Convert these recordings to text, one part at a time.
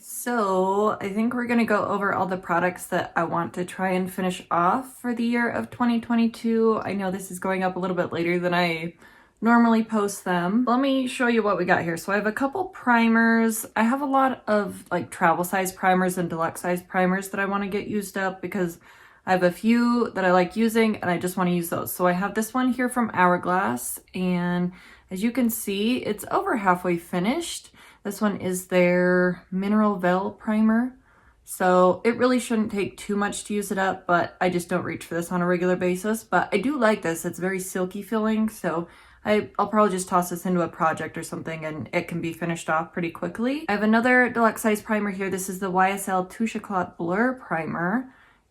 So I think we're gonna go over all the products that I want to try and finish off for the year of 2022. I know this is going up a little bit later than I normally post them. Let me show you what we got here. So I have a couple primers. I have a lot of like travel size primers and deluxe size primers that I want to get used up because I have a few that I like using and I just want to use those. So I have this one here from Hourglass, and as you can see, it's over halfway finished. This one is their Mineral Veil Primer. So it really shouldn't take too much to use it up, but I just don't reach for this on a regular basis. But I do like this. It's very silky feeling, so I'll probably just toss this into a project or something and it can be finished off pretty quickly. I have another deluxe size primer here. This is the YSL Touche Éclat Blur Primer,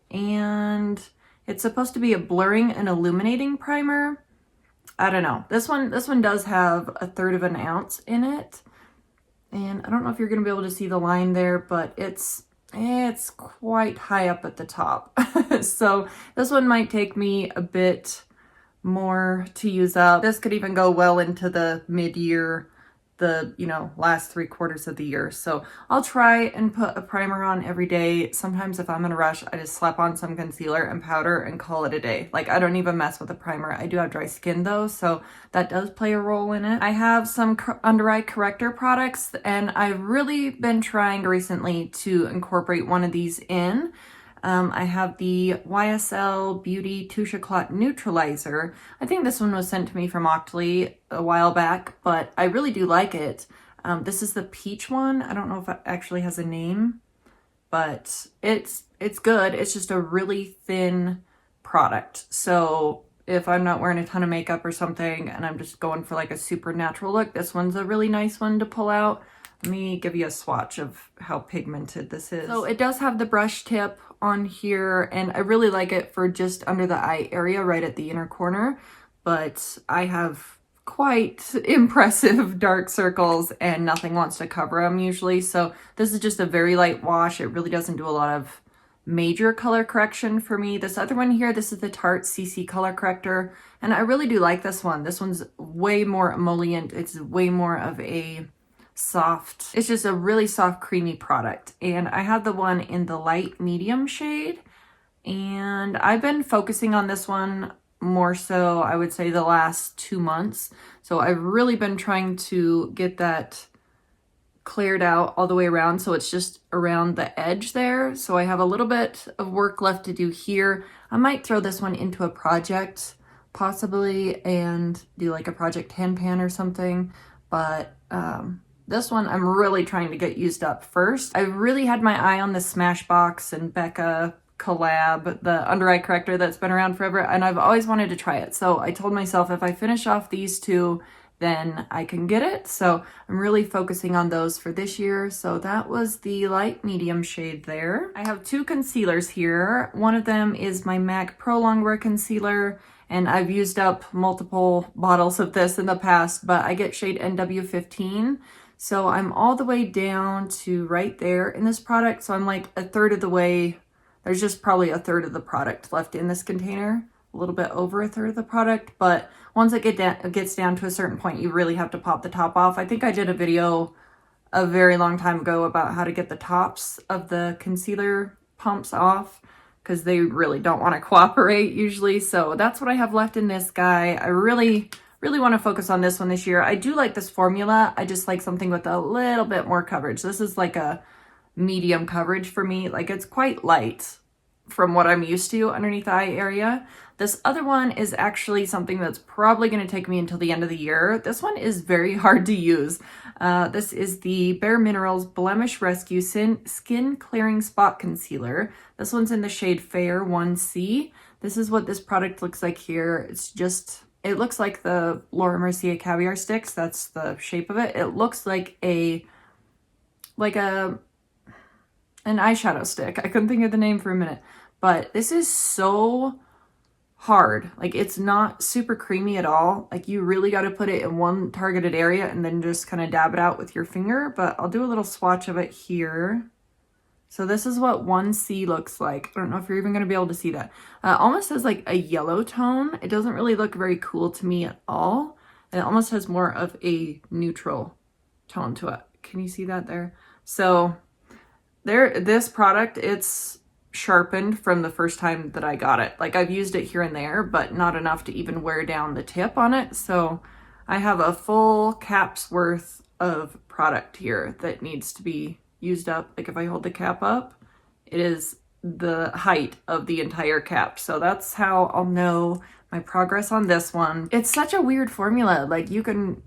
and it's supposed to be a blurring and illuminating primer. I don't know. This one does have 1/3 of an ounce in it. And I don't know if you're going to be able to see the line there, but it's quite high up at the top. So this one might take me a bit more to use up. This could even go well into the mid-year, the, last 3/4 of the year. So I'll try and put a primer on every day. Sometimes if I'm in a rush, I just slap on some concealer and powder and call it a day. Like, I don't even mess with a primer. I do have dry skin though, so that does play a role in it. I have some under eye corrector products, and I've really been trying recently to incorporate one of these in. I have the YSL Beauty Touche Éclat Neutralizer. I think this one was sent to me from Octoly a while back, but I really do like it. This is the peach one. I don't know if it actually has a name, but it's good. It's just a really thin product. So if I'm not wearing a ton of makeup or something and I'm just going for like a super natural look, this one's a really nice one to pull out. Let me give you a swatch of how pigmented this is. So it does have the brush tip on here, and I really like it for just under the eye area right at the inner corner, but I have quite impressive dark circles and nothing wants to cover them usually. So this is just a very light wash. It really doesn't do a lot of major color correction for me. This other one here, this is the Tarte CC color corrector, and I really do like this one. This one's way more emollient. It's way more of a soft, it's just a really soft creamy product, and I have the one in the light medium shade, and I've been focusing on this one more so, I would say, the last 2 months. So I've really been trying to get that cleared out all the way around, so it's just around the edge there. So I have a little bit of work left to do here. I might throw this one into a project possibly and do like a project hand pan or something, but this one I'm really trying to get used up first. I really had my eye on the Smashbox and Becca collab, the under eye corrector that's been around forever, and I've always wanted to try it. So I told myself if I finish off these two, then I can get it. So I'm really focusing on those for this year. So that was the light medium shade there. I have 2 concealers here. One of them is my MAC Pro Longwear Concealer, and I've used up multiple bottles of this in the past, but I get shade NW15. So I'm all the way down to right there in this product. So I'm like 1/3 of the way. There's just probably 1/3 of the product left in this container, a little bit over 1/3 of the product. But once it gets down to a certain point, you really have to pop the top off. I think I did a video a very long time ago about how to get the tops of the concealer pumps off, because they really don't want to cooperate usually. So that's what I have left in this guy. I really want to focus on this one this year. I do like this formula. I just like something with a little bit more coverage. This is like a medium coverage for me. Like, it's quite light from what I'm used to underneath the eye area. This other one is actually something that's probably going to take me until the end of the year. This one is very hard to use. This is the Bare Minerals Blemish Rescue Skin Clearing Spot Concealer. This one's in the shade Fair 1C. This is what this product looks like here. It looks like the Laura Mercier Caviar Sticks. That's the shape of it. It looks like an eyeshadow stick. I couldn't think of the name for a minute, but this is so hard. Like, it's not super creamy at all. Like, you really got to put it in one targeted area and then just kind of dab it out with your finger. But I'll do a little swatch of it here. So this is what 1C looks like. I don't know if you're even going to be able to see that. Almost has like a yellow tone. It doesn't really look very cool to me at all. And it almost has more of a neutral tone to it. Can you see that there? So this product, it's sharpened from the first time that I got it. Like I've used it here and there, but not enough to even wear down the tip on it. So I have a full cap's worth of product here that needs to be used up. Like if I hold the cap up, it is the height of the entire cap. So that's how I'll know my progress on this one. It's such a weird formula. Like you can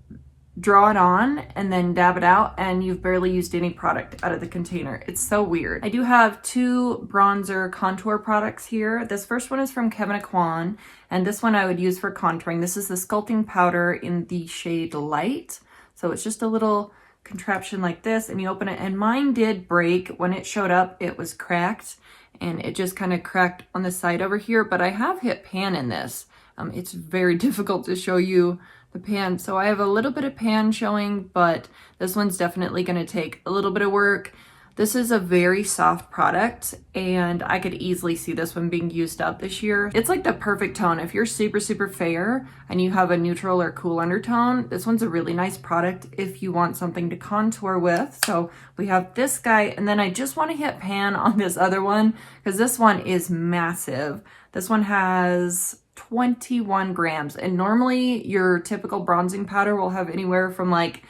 draw it on and then dab it out and you've barely used any product out of the container. It's so weird. I do have two bronzer contour products here. This first one is from Kevyn Aucoin, and this one I would use for contouring. This is the sculpting powder in the shade Light. So it's just a little contraption like this, and you open it, and mine did break. When it showed up, it was cracked, and it just kind of cracked on the side over here, but I have hit pan in this. It's very difficult to show you the pan. So I have a little bit of pan showing, but this one's definitely going to take a little bit of work. This is a very soft product, and I could easily see this one being used up this year. It's like the perfect tone. If you're super, super fair and you have a neutral or cool undertone, this one's a really nice product if you want something to contour with. So we have this guy, and then I just want to hit pan on this other one because this one is massive. This one has 21 grams, and normally your typical bronzing powder will have anywhere from like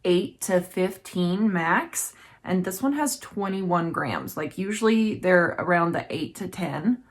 8 to 15 max, and this one has 21 grams. Like usually they're around the 8 to 10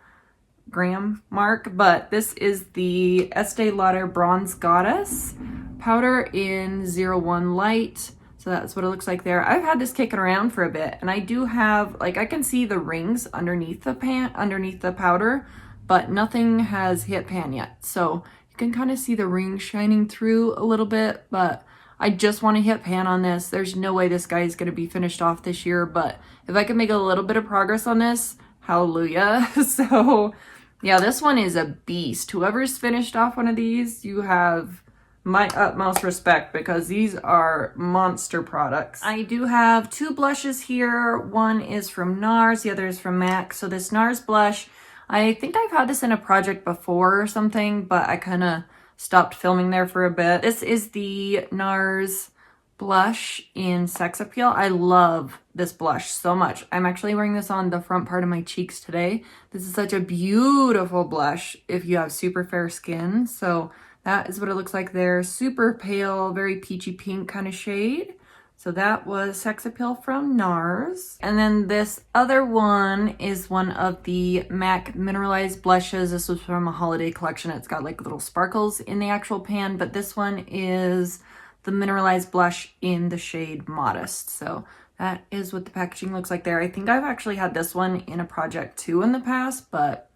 gram mark, but this is the Estee Lauder Bronze Goddess powder in 01 Light. So that's what it looks like there. I've had this kicking around for a bit, and I do have, like, I can see the rings underneath the powder, but nothing has hit pan yet. So you can kind of see the ring shining through a little bit, but I just want to hit pan on this. There's no way this guy is going to be finished off this year, but if I can make a little bit of progress on this, hallelujah. So yeah, this one is a beast. Whoever's finished off one of these, you have my utmost respect because these are monster products. I do have two blushes here. One is from NARS, the other is from MAC. So this NARS blush, I think I've had this in a project before or something, but I kind of stopped filming there for a bit. This is the NARS blush in Sex Appeal. I love this blush so much. I'm actually wearing this on the front part of my cheeks today. This is such a beautiful blush if you have super fair skin. So that is what it looks like there. Super pale, very peachy pink kind of shade. So that was Sex Appeal from NARS. And then this other one is one of the MAC Mineralized blushes. This was from a holiday collection. It's got like little sparkles in the actual pan, but this one is the Mineralized blush in the shade Modest. So that is what the packaging looks like there. I think I've actually had this one in a project too in the past, but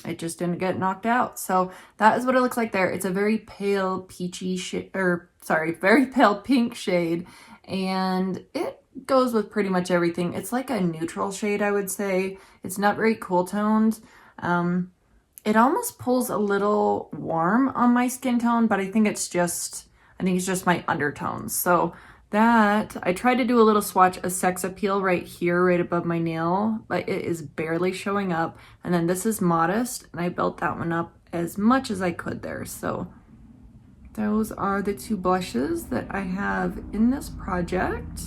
it just didn't get knocked out. So that is what it looks like there. It's a very pale peachy shade, very pale pink shade. And it goes with pretty much everything. It's like a neutral shade, I would say. It's not very cool toned. It almost pulls a little warm on my skin tone, but I think it's just my undertones. So that, I tried to do a little swatch of Sex Appeal right here, right above my nail, but it is barely showing up. And then this is Modest, and I built that one up as much as I could there. So those are the two blushes that I have in this project.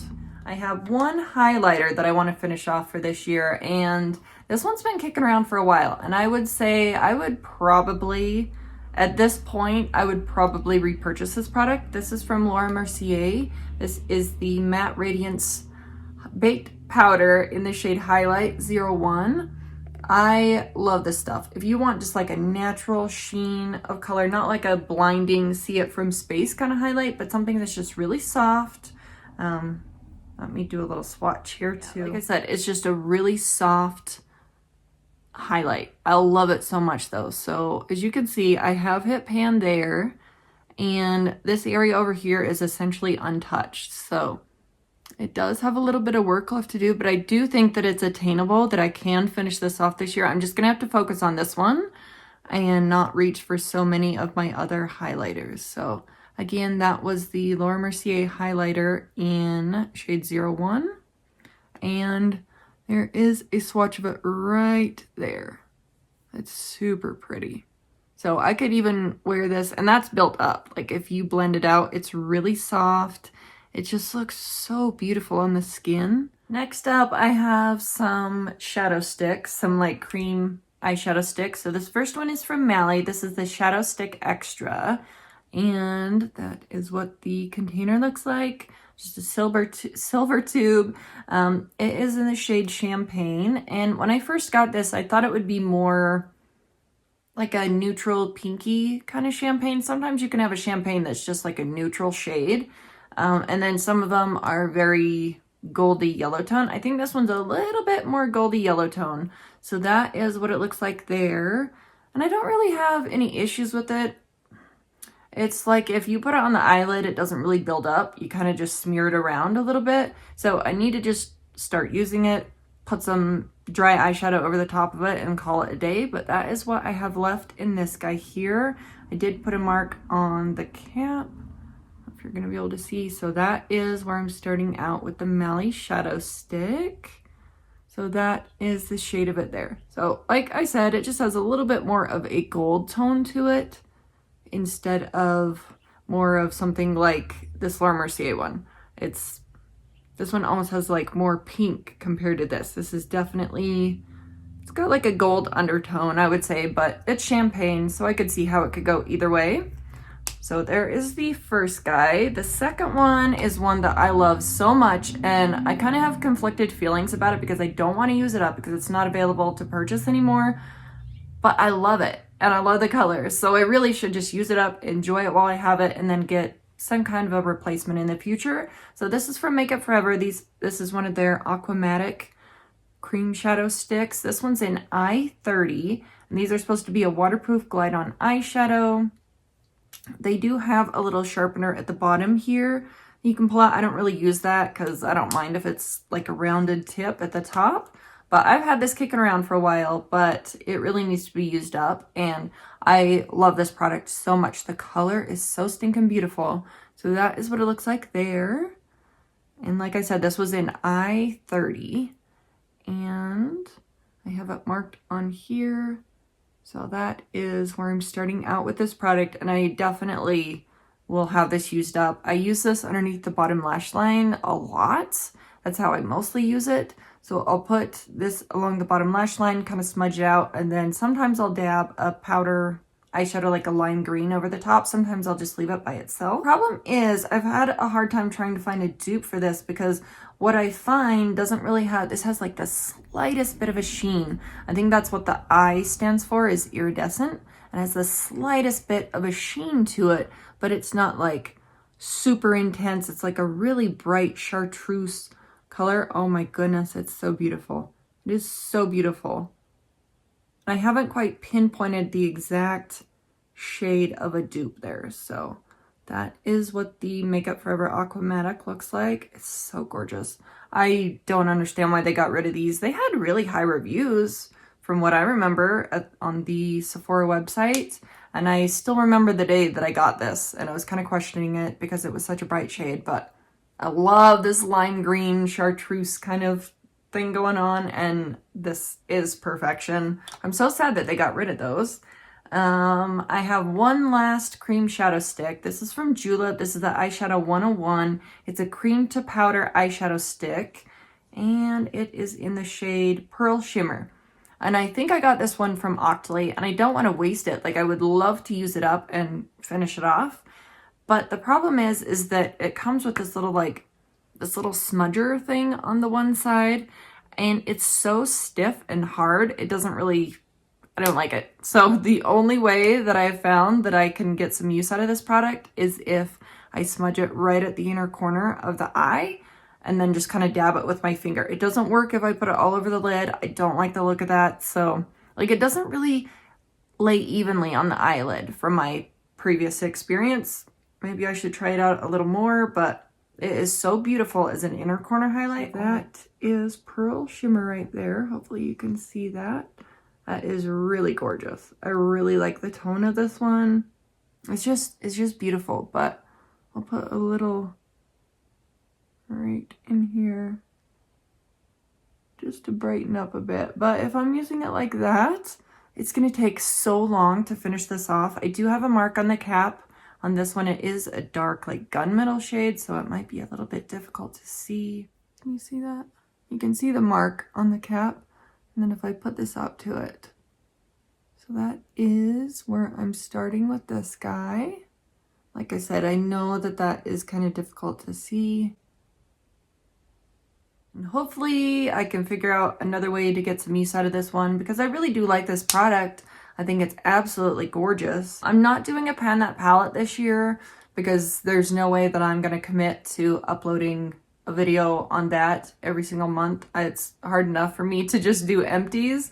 I have one highlighter that I want to finish off for this year, and this one's been kicking around for a while, and I would say I would probably, at this point, I would probably repurchase this product. This is from Laura Mercier. This is the Matte Radiance Baked Powder in the shade Highlight 01. I love this stuff. If you want just like a natural sheen of color, not like a blinding see it from space kind of highlight, but something that's just really soft. Let me do a little swatch here too. Like I said, it's just a really soft highlight. I love it so much though. So as you can see, I have hit pan there, and this area over here is essentially untouched. So it does have a little bit of work left to do, but I do think that it's attainable, that I can finish this off this year. I'm just gonna have to focus on this one and not reach for so many of my other highlighters. So again, that was the Laura Mercier highlighter in shade 01. And there is a swatch of it right there. It's super pretty. So I could even wear this, and that's built up. Like if you blend it out, it's really soft. It just looks so beautiful on the skin. Next up, I have some shadow sticks, some like cream eyeshadow sticks. So this first one is from Mally. This is the Shadow Stick Extra. And that is what the container looks like. Just a silver tube. It is in the shade Champagne. And when I first got this, I thought it would be more like a neutral pinky kind of champagne. Sometimes you can have a champagne that's just like a neutral shade. And then some of them are very goldy yellow tone. I think this one's a little bit more goldy yellow tone. So that is what it looks like there. And I don't really have any issues with it. It's like if you put it on the eyelid, it doesn't really build up. You kind of just smear it around a little bit. So I need to just start using it, put some dry eyeshadow over the top of it and call it a day. But that is what I have left in this guy here. I did put a mark on the cap, if you're going to be able to see. So that is where I'm starting out with the Mally Shadow Stick. So that is the shade of it there. So like I said, it just has a little bit more of a gold tone to it instead of more of something like this Laura Mercier one. This one almost has like more pink compared to this. This is definitely, it's got like a gold undertone, I would say, but it's champagne, so I could see how it could go either way. So there is the first guy. The second one is one that I love so much, and I kind of have conflicted feelings about it because I don't want to use it up because it's not available to purchase anymore, but I love it and I love the colors. So I really should just use it up, enjoy it while I have it, and then get some kind of a replacement in the future. So this is from Makeup Forever. This is one of their Aquamatic cream shadow sticks. This one's in I-30, and these are supposed to be a waterproof glide on eyeshadow. They do have a little sharpener at the bottom here you can pull out. I don't really use that because I don't mind if it's like a rounded tip at the top. But I've had this kicking around for a while, but it really needs to be used up. And I love this product so much. The color is so stinking beautiful. So that is what it looks like there. And like I said, this was in I-30. And I have it marked on here. So that is where I'm starting out with this product. And I definitely will have this used up. I use this underneath the bottom lash line a lot. That's how I mostly use it. So I'll put this along the bottom lash line, kind of smudge it out, and then sometimes I'll dab a powder eyeshadow like a lime green over the top. Sometimes I'll just leave it by itself. Problem is, I've had a hard time trying to find a dupe for this because what I find doesn't really have, this has like the slightest bit of a sheen. I think that's what the I stands for, is iridescent, and has the slightest bit of a sheen to it, but it's not like super intense. It's like a really bright chartreuse color. Oh my goodness, it's so beautiful. It is so beautiful. I haven't quite pinpointed the exact shade of a dupe there, so that is what the Makeup Forever Aquamatic looks like. It's so gorgeous. I don't understand why they got rid of these. They had really high reviews from what I remember on the Sephora website, and I still remember the day that I got this, and I was kind of questioning it because it was such a bright shade, but I love this lime green chartreuse kind of thing going on, and this is perfection. I'm so sad that they got rid of those. I have one last cream shadow stick. This is from Julep. This is the Eyeshadow 101. It's a cream to powder eyeshadow stick, and it is in the shade Pearl Shimmer. And I think I got this one from Octoly, and I don't want to waste it. Like, I would love to use it up and finish it off. But the problem is that it comes with this little smudger thing on the one side, and it's so stiff and hard. It doesn't really, I don't like it. So the only way that I've found that I can get some use out of this product is if I smudge it right at the inner corner of the eye and then just kind of dab it with my finger. It doesn't work if I put it all over the lid. I don't like the look of that. So like, it doesn't really lay evenly on the eyelid from my previous experience. Maybe I should try it out a little more, but it is so beautiful as an inner corner highlight. That is Pearl Shimmer right there. Hopefully you can see that. That is really gorgeous. I really like the tone of this one. It's just beautiful, but I'll put a little right in here just to brighten up a bit. But if I'm using it like that, it's going to take so long to finish this off. I do have a mark on the cap. On this one, it is a dark, like gunmetal shade, so it might be a little bit difficult to see. Can you see that? You can see the mark on the cap. And then if I put this up to it. So that is where I'm starting with this guy. Like I said, I know that that is kind of difficult to see. And hopefully I can figure out another way to get some use out of this one because I really do like this product. I think it's absolutely gorgeous. I'm not doing a pan that palette this year because there's no way that I'm going to commit to uploading a video on that every single month. It's hard enough for me to just do empties.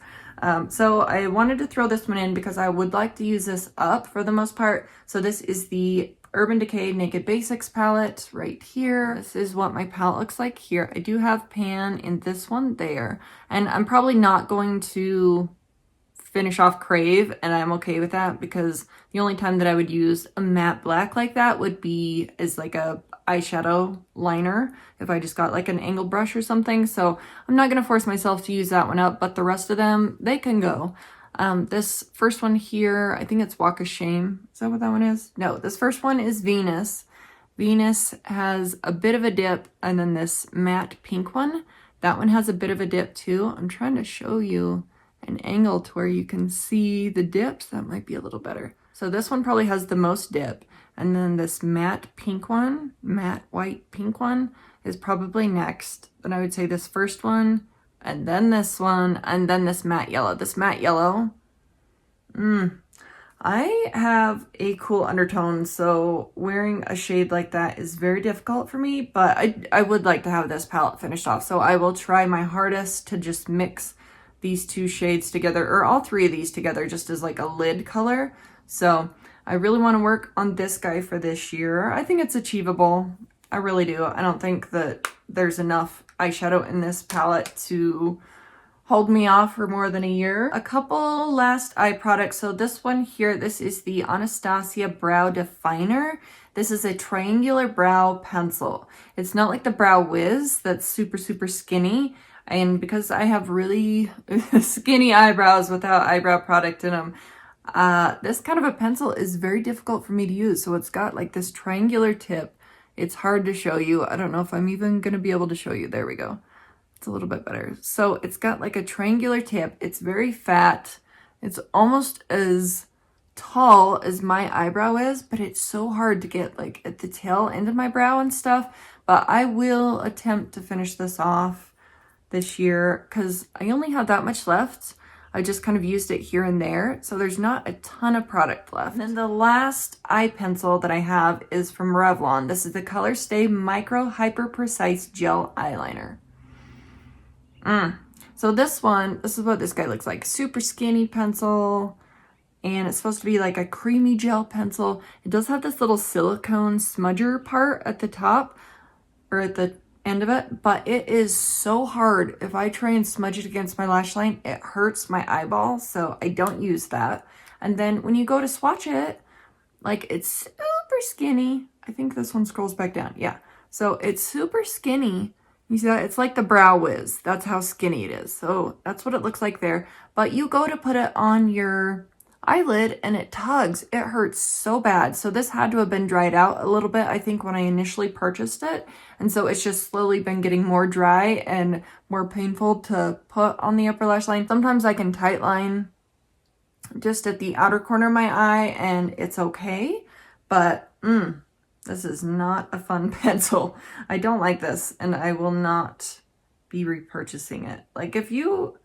So I wanted to throw this one in because I would like to use this up for the most part. So this is the Urban Decay Naked Basics palette right here. This is what my palette looks like here. I do have pan in this one there. And I'm probably not going to finish off Crave, and I'm okay with that because the only time that I would use a matte black like that would be as like a eyeshadow liner if I just got like an angled brush or something. So I'm not going to force myself to use that one up, but the rest of them, they can go. This first one here, I think it's Walk of Shame. Is that what that one is? No, this first one is Venus. Venus has a bit of a dip, and then this matte pink one, that one has a bit of a dip too. I'm trying to show you an angle to where you can see the dips. That might be a little better. So this one probably has the most dip, and then this matte pink one, matte white pink one is probably next. Then I would say this first one, and then this one, and then this matte yellow. This matte yellow, I have a cool undertone, so wearing a shade like that is very difficult for me, but I would like to have this palette finished off, so I will try my hardest to just mix these two shades together, or all three of these together, just as like a lid color. So I really want to work on this guy for this year. I think it's achievable. I really do. I don't think that there's enough eyeshadow in this palette to hold me off for more than a year. A couple last eye products. So this one here, this is the Anastasia Brow Definer. This is a triangular brow pencil. It's not like the Brow Wiz that's super, super skinny. And because I have really skinny eyebrows without eyebrow product in them, this kind of a pencil is very difficult for me to use. So it's got like this triangular tip. It's hard to show you. I don't know if I'm even going to be able to show you. There we go. It's a little bit better. So it's got like a triangular tip. It's very fat. It's almost as tall as my eyebrow is, but it's so hard to get like at the tail end of my brow and stuff. But I will attempt to finish this off this year because I only have that much left. I just kind of used it here and there, so there's not a ton of product left. And then the last eye pencil that I have is from Revlon. This is the Color Stay Micro Hyper Precise Gel Eyeliner. So this one, this is what this guy looks like. Super skinny pencil, and it's supposed to be like a creamy gel pencil. It does have this little silicone smudger part at the top, or at the end of it, but it is so hard. If I try and smudge it against my lash line, it hurts my eyeball, so I don't use that. And then when you go to swatch it, like it's super skinny. I think this one scrolls back down. Yeah. So it's super skinny. You see that? It's like the Brow Wiz. That's how skinny it is. So that's what it looks like there. But you go to put it on your eyelid and it tugs. It hurts so bad. So this had to have been dried out a little bit, I think, when I initially purchased it. And so it's just slowly been getting more dry and more painful to put on the upper lash line. Sometimes I can tight line just at the outer corner of my eye and it's okay. But this is not a fun pencil. I don't like this, and I will not be repurchasing it. Like, if you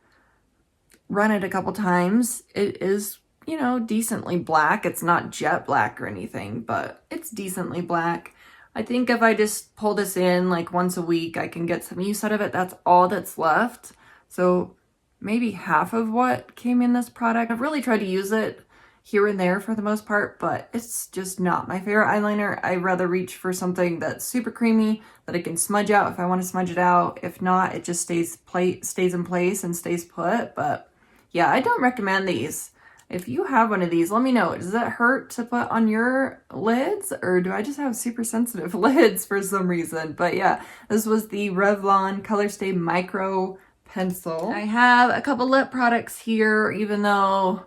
run it a couple times, it is, you know, decently black. It's not jet black or anything, but it's decently black. I think if I just pull this in like once a week, I can get some use out of it. That's all that's left. So maybe half of what came in this product. I've really tried to use it here and there for the most part, but it's just not my favorite eyeliner. I'd rather reach for something that's super creamy that I can smudge out if I want to smudge it out. If not, it just stays in place and stays put. But yeah, I don't recommend these. If you have one of these, let me know. Does it hurt to put on your lids, or do I just have super sensitive lids for some reason? But yeah, this was the Revlon Color Stay Micro Pencil. I have a couple lip products here, even though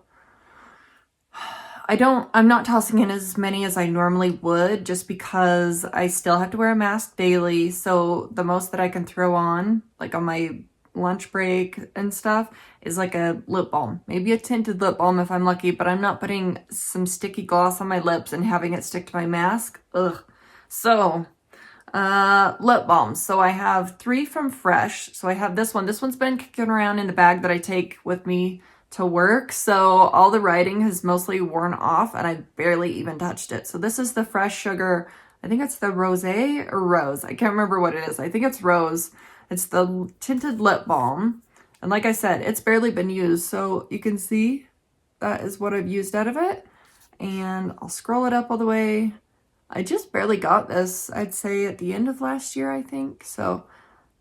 I'm not tossing in as many as I normally would just because I still have to wear a mask daily. So the most that I can throw on, like on my lunch break and stuff, is like a lip balm. Maybe a tinted lip balm if I'm lucky, but I'm not putting some sticky gloss on my lips and having it stick to my mask. Ugh. So, lip balms. So I have 3 from Fresh. So I have this one. This one's been kicking around in the bag that I take with me to work, so all the writing has mostly worn off and I barely even touched it. So this is the Fresh Sugar, I think it's the Rosé or Rose. I can't remember what it is. I think it's Rose. It's the tinted lip balm. And like I said, it's barely been used. So you can see that is what I've used out of it. And I'll scroll it up all the way. I just barely got this, I'd say at the end of last year, I think. So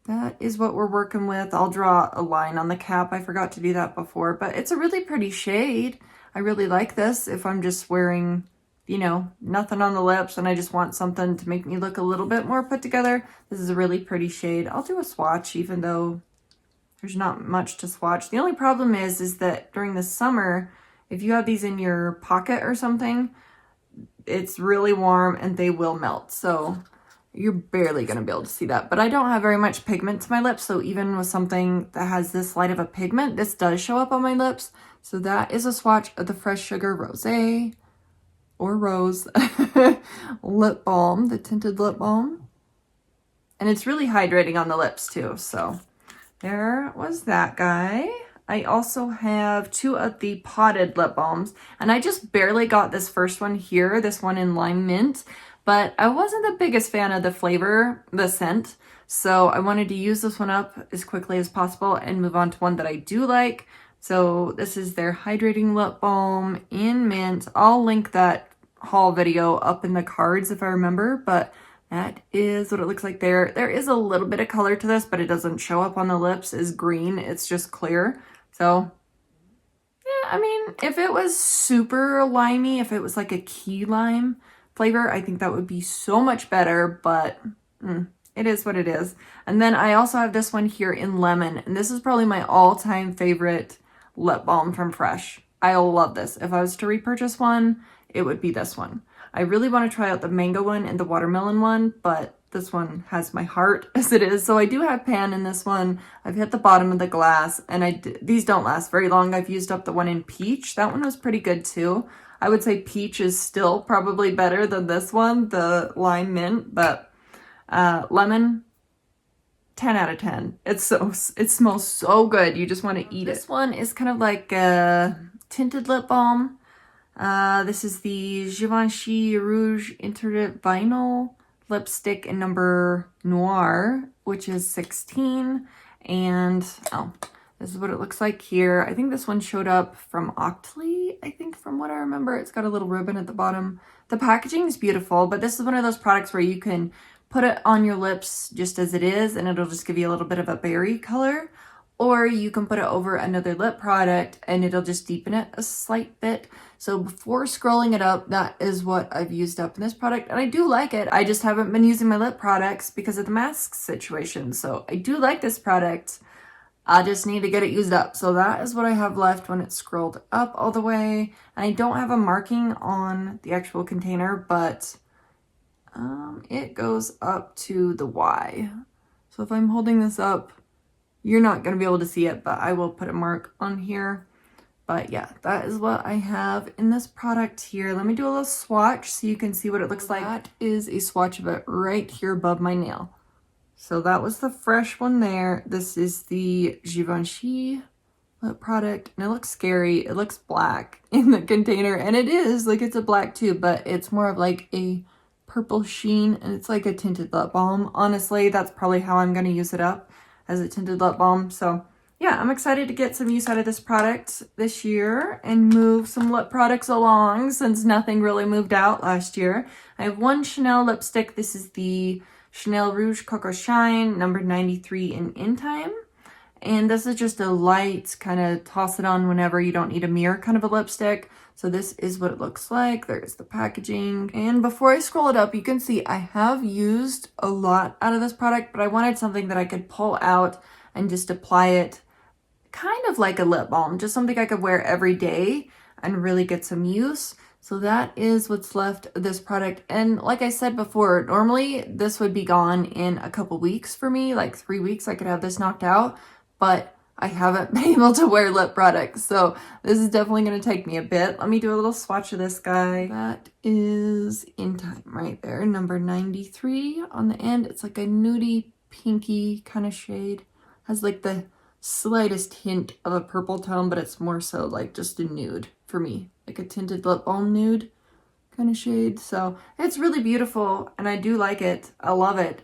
that is what we're working with. I'll draw a line on the cap. I forgot to do that before, but it's a really pretty shade. I really like this if I'm just wearing, you know, nothing on the lips and I just want something to make me look a little bit more put together. This is a really pretty shade. I'll do a swatch even though there's not much to swatch. The only problem is that during the summer, if you have these in your pocket or something, it's really warm and they will melt. So you're barely going to be able to see that. But I don't have very much pigment to my lips, so even with something that has this light of a pigment, this does show up on my lips. So that is a swatch of the Fresh Sugar Rosé or Rose lip balm, the tinted lip balm. And it's really hydrating on the lips too. So there was that guy. I also have 2 of the potted lip balms, and I just barely got this first one here, this one in Lime Mint. But I wasn't the biggest fan of the flavor, the scent, so I wanted to use this one up as quickly as possible and move on to one that I do like. So this is their Hydrating Lip Balm in Mint. I'll link that haul video up in the cards if I remember, but that is what it looks like there. There is a little bit of color to this, but it doesn't show up on the lips as green. It's just clear. So yeah, I mean, if it was super limey, if it was like a key lime flavor, I think that would be so much better, but it is what it is. And then I also have this one here in Lemon, and this is probably my all-time favorite lip balm from Fresh. I love this. If I was to repurchase one, it would be this one. I really want to try out the mango one and the watermelon one, but this one has my heart as it is. So I do have pan in this one. I've hit the bottom of the glass, and these don't last very long. I've used up the one in peach. That one was pretty good too. I would say peach is still probably better than this one, the lime mint, but lemon, 10 out of 10. It smells so good. You just want to eat it. This one is kind of like a tinted lip balm. This is the Givenchy Rouge Interdit Vinyl lipstick in number Noir, which is 16. And this is what it looks like here. I think this one showed up from Octoly, I think, from what I remember. It's got a little ribbon at the bottom. The packaging is beautiful, but this is one of those products where you can put it on your lips just as it is, and it'll just give you a little bit of a berry color. Or you can put it over another lip product and it'll just deepen it a slight bit. So before scrolling it up, that is what I've used up in this product. And I do like it. I just haven't been using my lip products because of the mask situation. So I do like this product. I just need to get it used up. So that is what I have left when it's scrolled up all the way. And I don't have a marking on the actual container, but it goes up to the Y. So if I'm holding this up, you're not going to be able to see it, but I will put a mark on here. But yeah, that is what I have in this product here. Let me do a little swatch so you can see what it looks like. That is a swatch of it right here above my nail. So that was the Fresh one there. This is the Givenchy lip product, and it looks scary. It looks black in the container, and it is, like, it's a black tube, but it's more of like a purple sheen, and it's like a tinted lip balm. Honestly, that's probably how I'm going to use it up, as a tinted lip balm. So yeah, I'm excited to get some use out of this product this year and move some lip products along since nothing really moved out last year. I have one Chanel lipstick. This is the Chanel Rouge Coco Shine number 93 in Time. And this is just a light kind of toss it on whenever you don't need a mirror kind of a lipstick. So this is what it looks like. There's the packaging. And before I scroll it up, you can see I have used a lot out of this product, but I wanted something that I could pull out and just apply it kind of like a lip balm, just something I could wear every day and really get some use. So that is what's left of this product. And like I said before, normally this would be gone in a couple weeks for me, like 3 weeks. I could have this knocked out, but I haven't been able to wear lip products. So this is definitely going to take me a bit. Let me do a little swatch of this guy. That is In Time right there, number 93 on the end. It's like a nudie pinky kind of shade. Has like the slightest hint of a purple tone, but it's more so like just a nude for me, like a tinted lip balm nude kind of shade. So it's really beautiful and I do like it. I love it.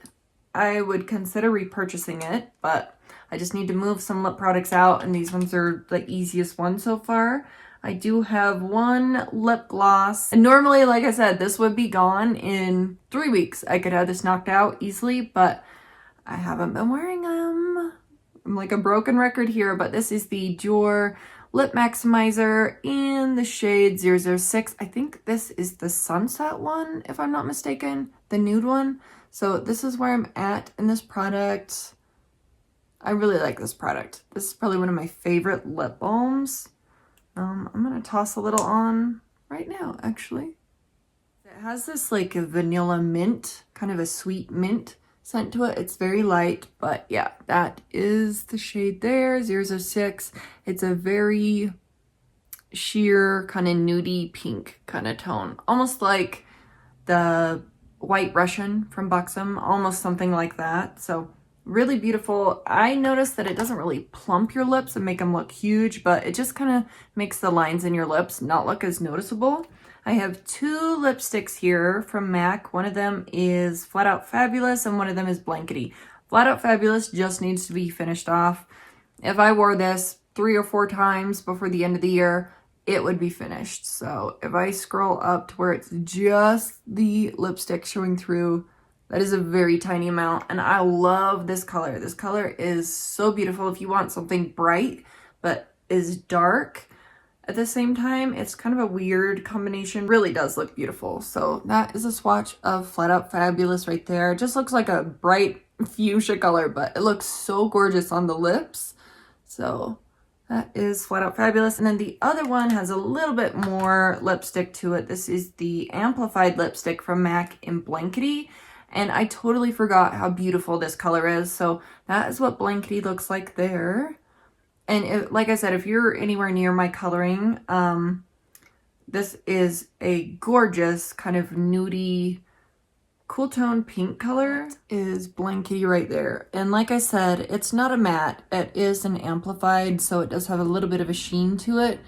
I would consider repurchasing it, but I just need to move some lip products out, and these ones are the easiest ones so far. I do have one lip gloss, and normally, like I said, this would be gone in 3 weeks. I could have this knocked out easily, but I haven't been wearing them. I'm like a broken record here, but this is the Dior Lip Maximizer in the shade 006. I think this is the sunset one, if I'm not mistaken, the nude one. So this is where I'm at in this product. I really like this product. This is probably one of my favorite lip balms. I'm gonna toss a little on right now, actually. It has this like a vanilla mint, kind of a sweet mint scent to it. It's very light, but yeah, that is the shade there, 006. It's a very sheer kind of nudie pink kind of tone, almost like the White Russian from Buxom, almost something like that. So really beautiful. I noticed that it doesn't really plump your lips and make them look huge, but it just kind of makes the lines in your lips not look as noticeable. I have 2 lipsticks here from MAC. One of them is Flat Out Fabulous and one of them is Blankety. Flat Out Fabulous just needs to be finished off. If I wore this 3 or 4 times before the end of the year, it would be finished. So if I scroll up to where it's just the lipstick showing through, that is a very tiny amount, and I love this color. This color is so beautiful. If you want something bright but is dark at the same time, it's kind of a weird combination. Really does look beautiful. So that is a swatch of Flat Out Fabulous right there. It just looks like a bright fuchsia color, but it looks so gorgeous on the lips. So that is Flat Out Fabulous. And then the other one has a little bit more lipstick to it. This is the Amplified lipstick from MAC in Blankety. And I totally forgot how beautiful this color is. So that is what Blankety looks like there. And like I said, if you're anywhere near my coloring, this is a gorgeous kind of nudie, cool tone pink color. That is Blankety right there. And like I said, it's not a matte. It is an amplified, so it does have a little bit of a sheen to it.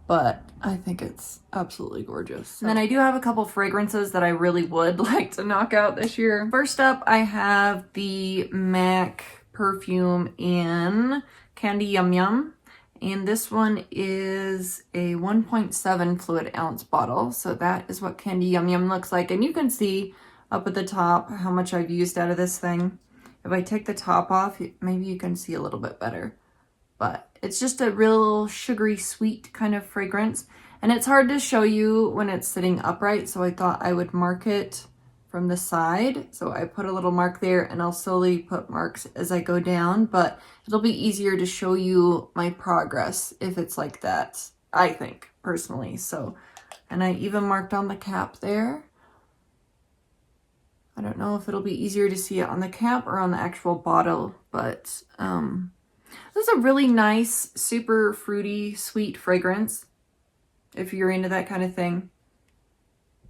But I think it's absolutely gorgeous. So. And then I do have a couple fragrances that I really would like to knock out this year. First up, I have the MAC perfume in Candy Yum Yum. And this one is a 1.7 fluid ounce bottle. So that is what Candy Yum Yum looks like. And you can see up at the top how much I've used out of this thing. If I take the top off, maybe you can see a little bit better. But it's just a real sugary sweet kind of fragrance, and it's hard to show you when it's sitting upright, so I thought I would mark it from the side. So I put a little mark there, and I'll slowly put marks as I go down, but it'll be easier to show you my progress if it's like that, I think, personally. So, and I even marked on the cap there. I don't know if it'll be easier to see it on the cap or on the actual bottle, but this is a really nice, super fruity, sweet fragrance, if you're into that kind of thing.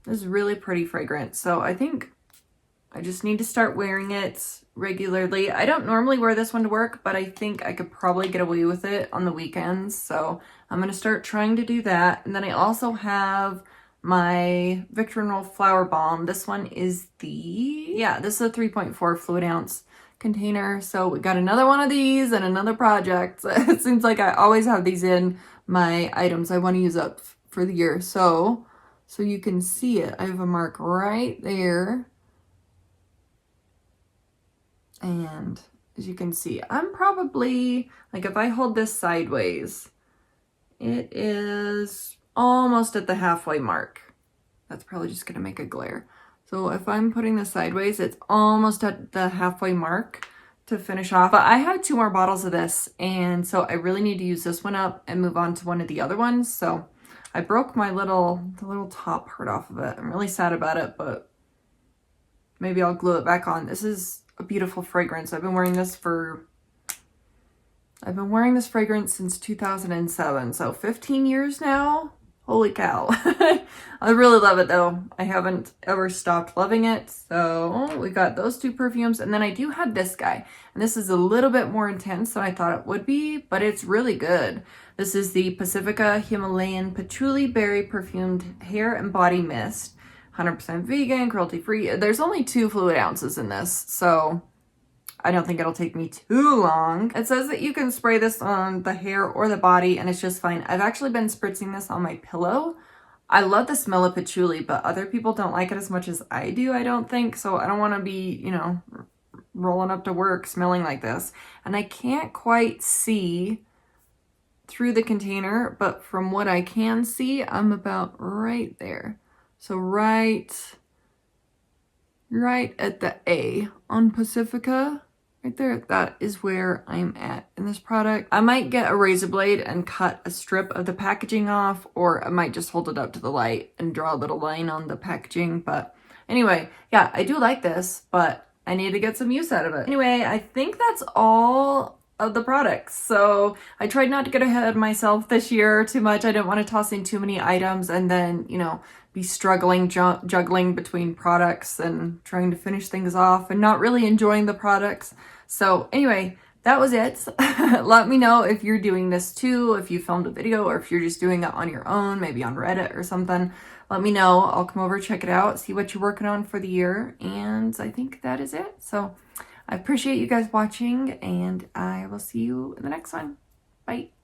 This is really pretty fragrance, so I think I just need to start wearing it regularly. I don't normally wear this one to work, but I think I could probably get away with it on the weekends, so I'm going to start trying to do that. And then I also have my Victor & Rolf Flower Balm. This one is this is a 3.4 fluid ounce container. So we got another one of these and another project. It seems like I always have these in my items I want to use up for the year. So you can see it. I have a mark right there. And as you can see, I'm probably, like if I hold this sideways, it is almost at the halfway mark. That's probably just going to make a glare. So if I'm putting this sideways, it's almost at the halfway mark to finish off. But I have 2 more bottles of this, and so I really need to use this one up and move on to one of the other ones. So I broke the little top part off of it. I'm really sad about it, but maybe I'll glue it back on. This is a beautiful fragrance. I've been wearing this fragrance since 2007, so 15 years now. Holy cow. I really love it though. I haven't ever stopped loving it. So we got those two perfumes, and then I do have this guy, and this is a little bit more intense than I thought it would be, but it's really good. This is the Pacifica Himalayan Patchouli Berry Perfumed Hair and Body Mist. 100% vegan, cruelty-free. There's only 2 fluid ounces in this, so I don't think it'll take me too long. It says that you can spray this on the hair or the body, and it's just fine. I've actually been spritzing this on my pillow. I love the smell of patchouli, but other people don't like it as much as I do, I don't think. So I don't want to be, you know, rolling up to work smelling like this. And I can't quite see through the container, but from what I can see, I'm about right there. So right at the A on Pacifica. Right there, that is where I'm at in this product. I might get a razor blade and cut a strip of the packaging off, or I might just hold it up to the light and draw a little line on the packaging. But anyway, yeah, I do like this, but I need to get some use out of it. Anyway, I think that's all of the products. So I tried not to get ahead of myself this year too much. I didn't want to toss in too many items and then, you know, be struggling, juggling between products and trying to finish things off and not really enjoying the products. So anyway, that was it. Let me know if you're doing this too, if you filmed a video, or if you're just doing it on your own, maybe on Reddit or something. Let me know. I'll come over, check it out, see what you're working on for the year. And I think that is it. So I appreciate you guys watching, and I will see you in the next one. Bye.